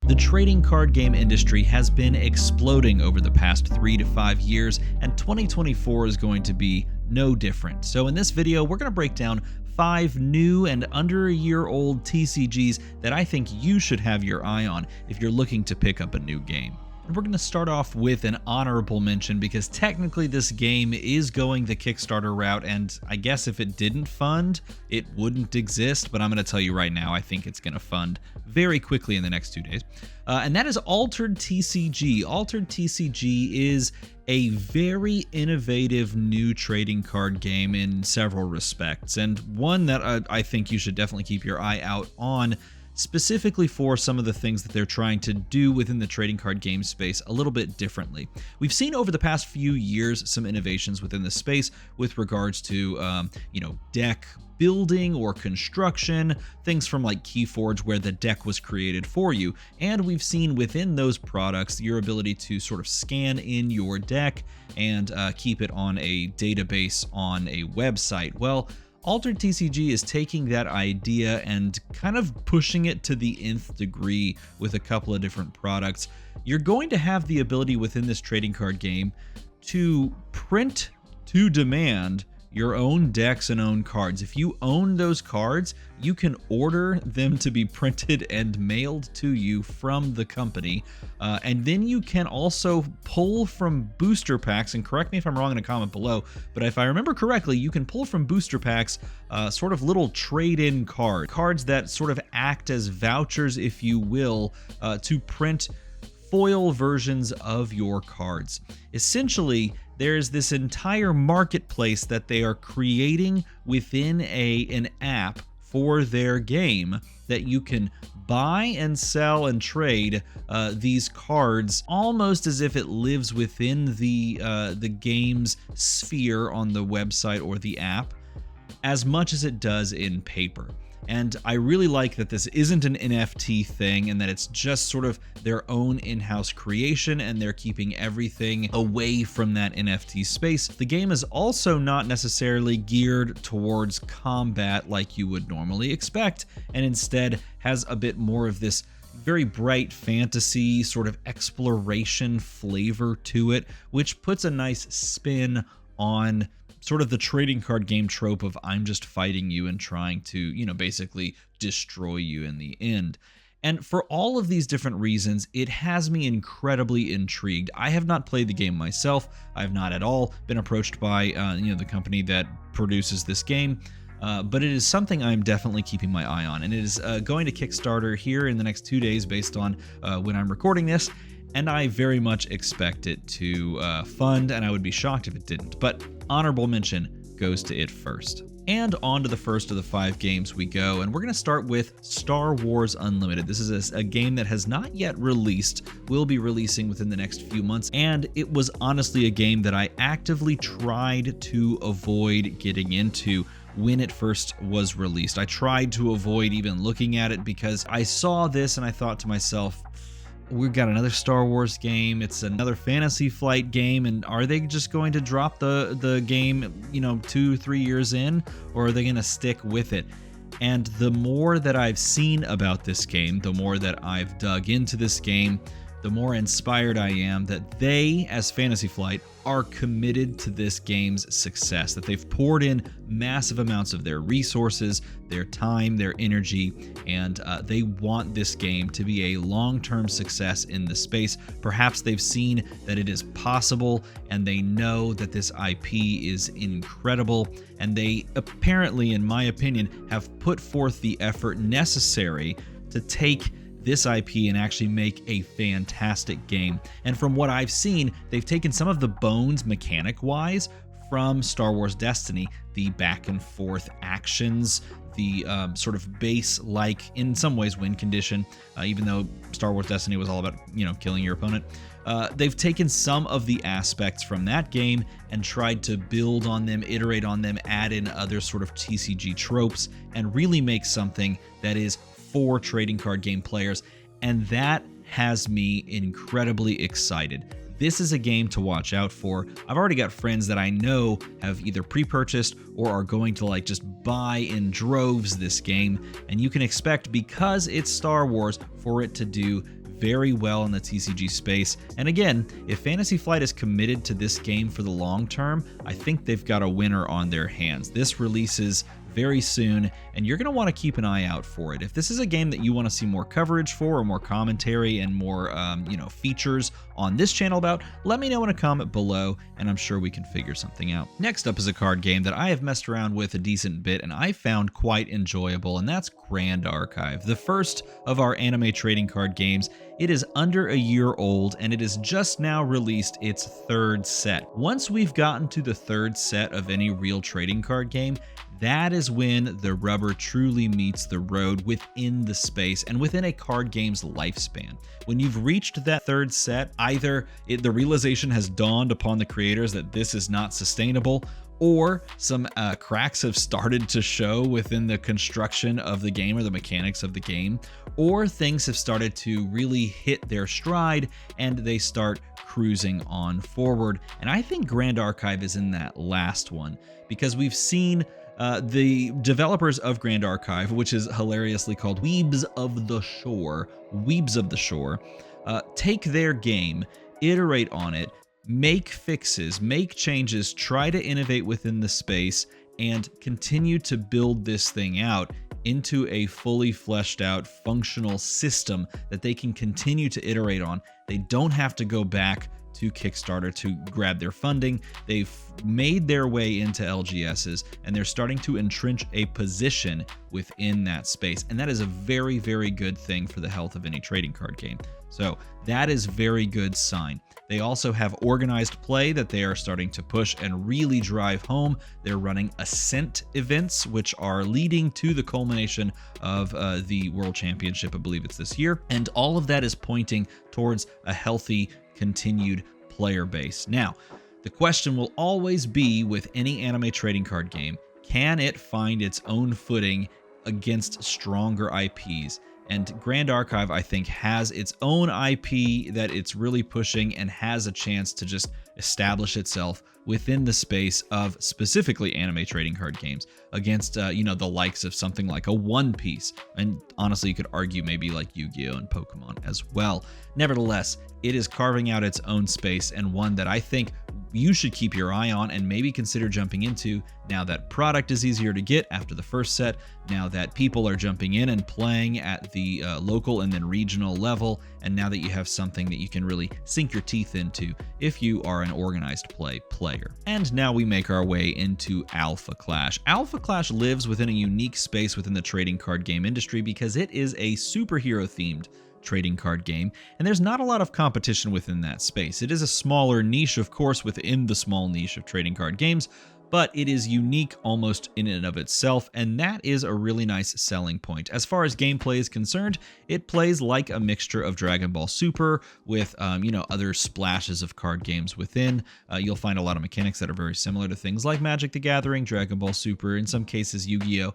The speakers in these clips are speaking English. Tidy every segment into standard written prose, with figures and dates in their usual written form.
The trading card game industry has been exploding over the past 3 to 5 years, and 2024 is going to be no different. So in this video, we're going to break down 5 new and under a year old TCGs that I think you should have your eye on if you're looking to pick up a new game. And we're going to start off with an honorable mention because technically this game is going the Kickstarter route, and I guess if it didn't fund, it wouldn't exist, but I'm going to tell you right now, I think it's going to fund very quickly in the next 2 days. And that is Altered TCG. Altered TCG is a very innovative new trading card game in several respects, and one that I think you should definitely keep your eye out on, specifically for some of the things that they're trying to do within the trading card game space a little bit differently. We've seen over the past few years some innovations within the space with regards to, deck building or construction, things from like Keyforge where the deck was created for you. And we've seen within those products your ability to sort of scan in your deck and keep it on a database on a website. Well, Altered TCG is taking that idea and kind of pushing it to the nth degree with a couple of different products. You're going to have the ability within this trading card game to print to demand your own decks and own cards. If you own those cards, you can order them to be printed and mailed to you from the company. And then you can also pull from booster packs, and correct me if I'm wrong in a comment below, but if I remember correctly, you can pull from booster packs sort of little trade-in cards that sort of act as vouchers, if you will, to print foil versions of your cards. Essentially, there's this entire marketplace that they are creating within an app for their game that you can buy and sell and trade these cards almost as if it lives within the game's sphere on the website or the app as much as it does in paper. And I really like that this isn't an NFT thing and that it's just sort of their own in-house creation and they're keeping everything away from that NFT space. The game is also not necessarily geared towards combat like you would normally expect, and instead has a bit more of this very bright fantasy sort of exploration flavor to it, which puts a nice spin on sort of the trading card game trope of I'm just fighting you and trying to, basically destroy you in the end. And for all of these different reasons, it has me incredibly intrigued. I have not played the game myself. I have not at all been approached by, the company that produces this game. But it is something I'm definitely keeping my eye on. And it is going to Kickstarter here in the next 2 days based on when I'm recording this. And I very much expect it to fund, and I would be shocked if it didn't. But honorable mention goes to it first. And on to the first of the 5 games we go, and we're going to start with Star Wars Unlimited. This is a game that has not yet released, will be releasing within the next few months, and it was honestly a game that I actively tried to avoid getting into when it first was released. I tried to avoid even looking at it because I saw this and I thought to myself, we've got another Star Wars game, it's another Fantasy Flight game, and are they just going to drop the game, 2-3 years in, or are they going to stick with it? And the more that I've seen about this game, the more that I've dug into this game, the more inspired I am that they, as Fantasy Flight, are committed to this game's success, that they've poured in massive amounts of their resources, their time, their energy, and they want this game to be a long-term success in the space. Perhaps they've seen that it is possible, and they know that this IP is incredible, and they apparently, in my opinion, have put forth the effort necessary to take this IP and actually make a fantastic game. And from what I've seen, they've taken some of the bones mechanic-wise from Star Wars Destiny, the back and forth actions, the sort of base-like, in some ways, win condition, even though Star Wars Destiny was all about, killing your opponent. They've taken some of the aspects from that game and tried to build on them, iterate on them, add in other sort of TCG tropes, and really make something that is for trading card game players, and that has me incredibly excited. This is a game to watch out for. I've already got friends that I know have either pre-purchased or are going to just buy in droves this game, and you can expect, because it's Star Wars, for it to do very well in the TCG space. And again, if Fantasy Flight is committed to this game for the long term, I think they've got a winner on their hands. This releases very soon, and you're going to want to keep an eye out for it. If this is a game that you want to see more coverage for, or more commentary and more features on this channel about, let me know in a comment below, and I'm sure we can figure something out. Next up is a card game that I have messed around with a decent bit and I found quite enjoyable, and that's Grand Archive, the first of our anime trading card games. It is under a year old, and it has just now released its third set. Once we've gotten to the third set of any real trading card game, that is when the rubber truly meets the road within the space and within a card game's lifespan. When you've reached that third set, either the realization has dawned upon the creators that this is not sustainable, or some cracks have started to show within the construction of the game or the mechanics of the game, or things have started to really hit their stride and they start cruising on forward. And I think Grand Archive is in that last one, because we've seen the developers of Grand Archive, which is hilariously called Weebs of the Shore, take their game, iterate on it, make fixes, make changes, try to innovate within the space, and continue to build this thing out into a fully fleshed out functional system that they can continue to iterate on. They don't have to go back to Kickstarter to grab their funding. They've made their way into LGSs, and they're starting to entrench a position within that space. And that is a very, very good thing for the health of any trading card game. So that is very good sign. They also have organized play that they are starting to push and really drive home. They're running Ascent events, which are leading to the culmination of the World Championship. I believe it's this year. And all of that is pointing towards a healthy, continued player base. Now, the question will always be with any anime trading card game, can it find its own footing against stronger IPs? And Grand Archive, I think, has its own IP that it's really pushing and has a chance to just establish itself within the space of specifically anime trading card games against, the likes of something like a One Piece. And honestly, you could argue maybe like Yu-Gi-Oh! And Pokemon as well. Nevertheless, it is carving out its own space, and one that I think you should keep your eye on and maybe consider jumping into now that product is easier to get after the first set, now that people are jumping in and playing at the local and then regional level, and now that you have something that you can really sink your teeth into if you are an organized play player. And now we make our way into Alpha Clash. Alpha Clash lives within a unique space within the trading card game industry because it is a superhero themed trading card game, and there's not a lot of competition within that space. It is a smaller niche, of course, within the small niche of trading card games, but it is unique almost in and of itself, and that is a really nice selling point. As far as gameplay is concerned, it plays like a mixture of Dragon Ball Super with, other splashes of card games within. You'll find a lot of mechanics that are very similar to things like Magic the Gathering, Dragon Ball Super, in some cases Yu-Gi-Oh!,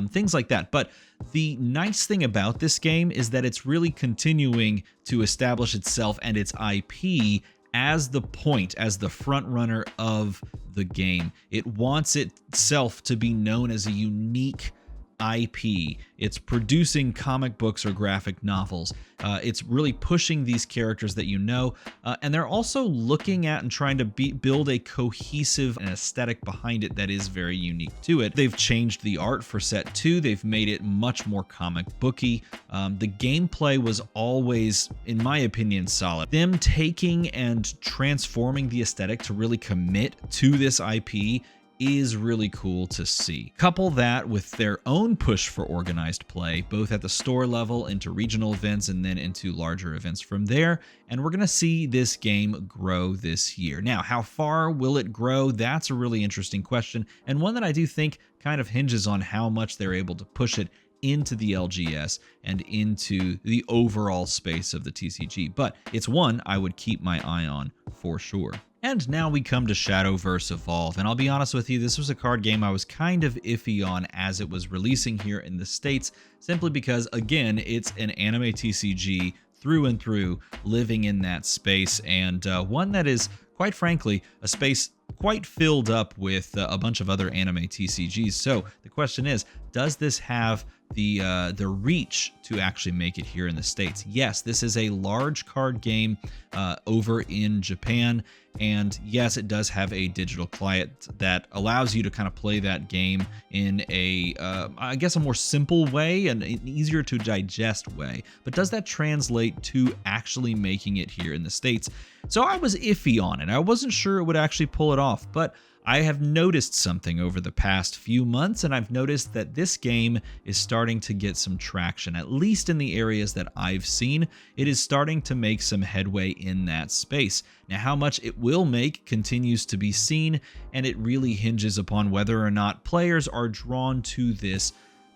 things like that. But the nice thing about this game is that it's really continuing to establish itself and its IP as the front runner of the game. It wants itself to be known as a unique IP. It's producing comic books or graphic novels. It's really pushing these characters that and they're also looking at and trying to build a cohesive and aesthetic behind it that is very unique to it. They've changed the art for set 2. They've made it much more comic booky. The gameplay was always, in my opinion, solid. Them taking and transforming the aesthetic to really commit to this IP is really cool to see. Couple that with their own push for organized play, both at the store level, into regional events, and then into larger events from there, and we're gonna see this game grow this year. Now, how far will it grow? That's a really interesting question, and one that I do think kind of hinges on how much they're able to push it into the LGS and into the overall space of the TCG, but it's one I would keep my eye on for sure. And now we come to Shadowverse Evolve, and I'll be honest with you, this was a card game I was kind of iffy on as it was releasing here in the States, simply because, again, it's an anime TCG through and through, living in that space, and one that is, quite frankly, a space quite filled up with a bunch of other anime TCGs. So the question is, does this have the reach to actually make it here in the States? Yes, this is a large card game over in Japan, and yes, it does have a digital client that allows you to kind of play that game in a I guess a more simple way and an easier to digest way. But does that translate to actually making it here in the States? So I was iffy on it. I wasn't sure it would actually pull it off, but I have noticed something over the past few months, and I've noticed that this game is starting to get some traction, at least in the areas that I've seen. It is starting to make some headway in that space. Now, how much it will make continues to be seen, and it really hinges upon whether or not players are drawn to this,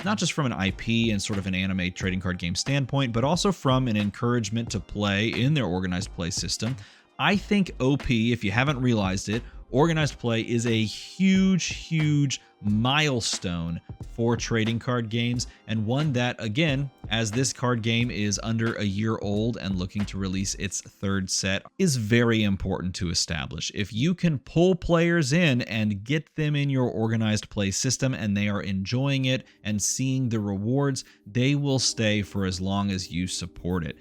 not just from an IP and sort of an anime trading card game standpoint, but also from an encouragement to play in their organized play system. I think OP, if you haven't realized it, organized play is a huge milestone for trading card games, and one that, again, as this card game is under a year old and looking to release its third set, is very important to establish. If you can pull players in and get them in your organized play system and they are enjoying it and seeing the rewards, they will stay for as long as you support it.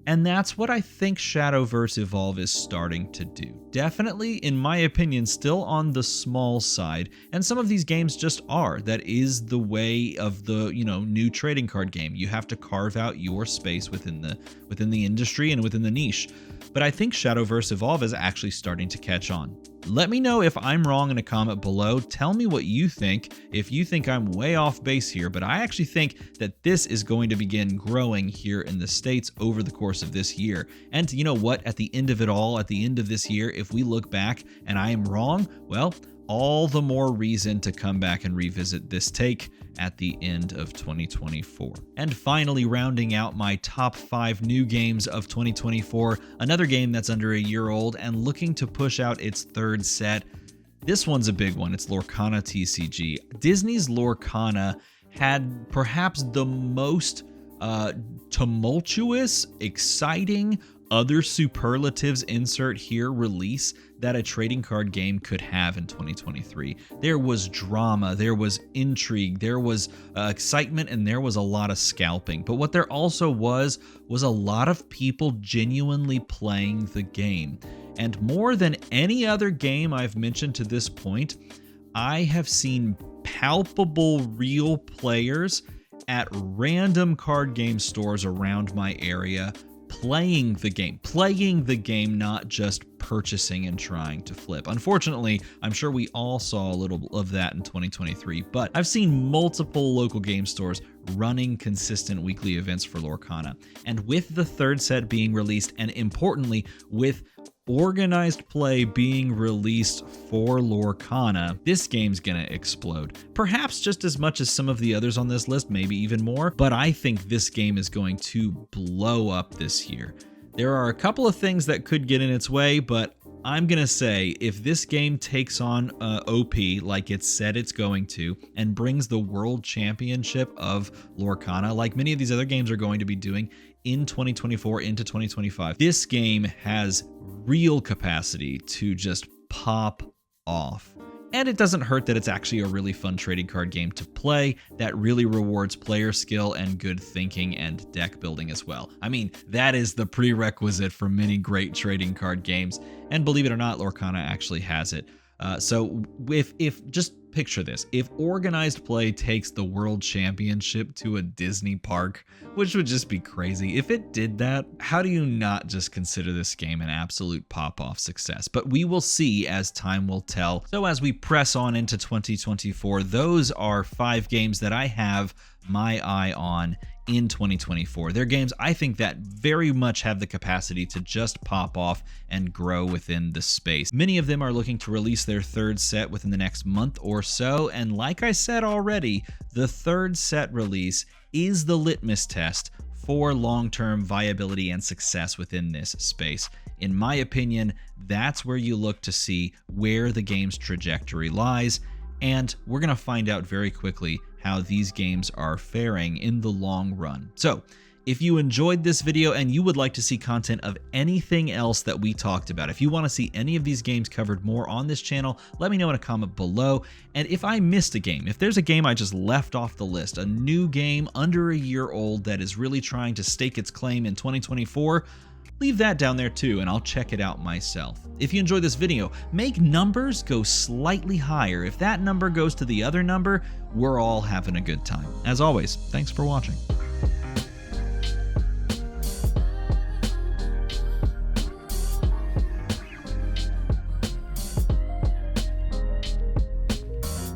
And that's what I think Shadowverse Evolve is starting to do. Definitely, in my opinion, still on the small side, and some of these games just are. That is the way of the, new trading card game. You have to carve out your space within the industry and within the niche. But I think Shadowverse Evolve is actually starting to catch on. Let me know if I'm wrong in a comment below. Tell me what you think, if you think I'm way off base here, but I actually think that this is going to begin growing here in the States over the course of this year. And you know what? At the end of it all, at the end of this year, if we look back and I am wrong, well, all the more reason to come back and revisit this take at the end of 2024. And finally, rounding out my top 5 new games of 2024, another game that's under a year old and looking to push out its third set. This one's a big one. It's Lorcana TCG. Disney's Lorcana had perhaps the most tumultuous, exciting, other superlatives insert here release that a trading card game could have in 2023. There was drama, there was intrigue, there was excitement, and there was a lot of scalping. But what there also was a lot of people genuinely playing the game. And more than any other game I've mentioned to this point, I have seen palpable real players at random card game stores around my area playing the game, not just purchasing and trying to flip. Unfortunately, I'm sure we all saw a little of that in 2023, but I've seen multiple local game stores running consistent weekly events for Lorcana. And with the third set being released, and importantly, with organized play being released for Lorcana, this game's gonna explode. Perhaps just as much as some of the others on this list, maybe even more, but I think this game is going to blow up this year. There are a couple of things that could get in its way, but I'm gonna say if this game takes on OP like it said it's going to and brings the World Championship of Lorcana, like many of these other games are going to be doing in 2024 into 2025, this game has real capacity to just pop off. And it doesn't hurt that it's actually a really fun trading card game to play that really rewards player skill and good thinking and deck building as well. I mean, that is the prerequisite for many great trading card games, and believe it or not, Lorcana actually has it. So if just picture this, if organized play takes the World Championship to a Disney park, which would just be crazy. If it did that, how do you not just consider this game an absolute pop-off success? But we will see as time will tell. So as we press on into 2024, those are 5 games that I have my eye on in 2024. They're games I think that very much have the capacity to just pop off and grow within the space. Many of them are looking to release their third set within the next month or so, and like I said already, the third set release is the litmus test for long-term viability and success within this space. In my opinion, that's where you look to see where the game's trajectory lies, and we're going to find out very quickly how these games are faring in the long run. So, If you enjoyed this video and you would like to see content of anything else that we talked about, if you want to see any of these games covered more on this channel, let me know in a comment below. And if I missed a game, if there's a game I just left off the list, a new game under a year old that is really trying to stake its claim in 2024, leave that down there too, and I'll check it out myself. If you enjoyed this video, make numbers go slightly higher. If that number goes to the other number, we're all having a good time. As always, thanks for watching.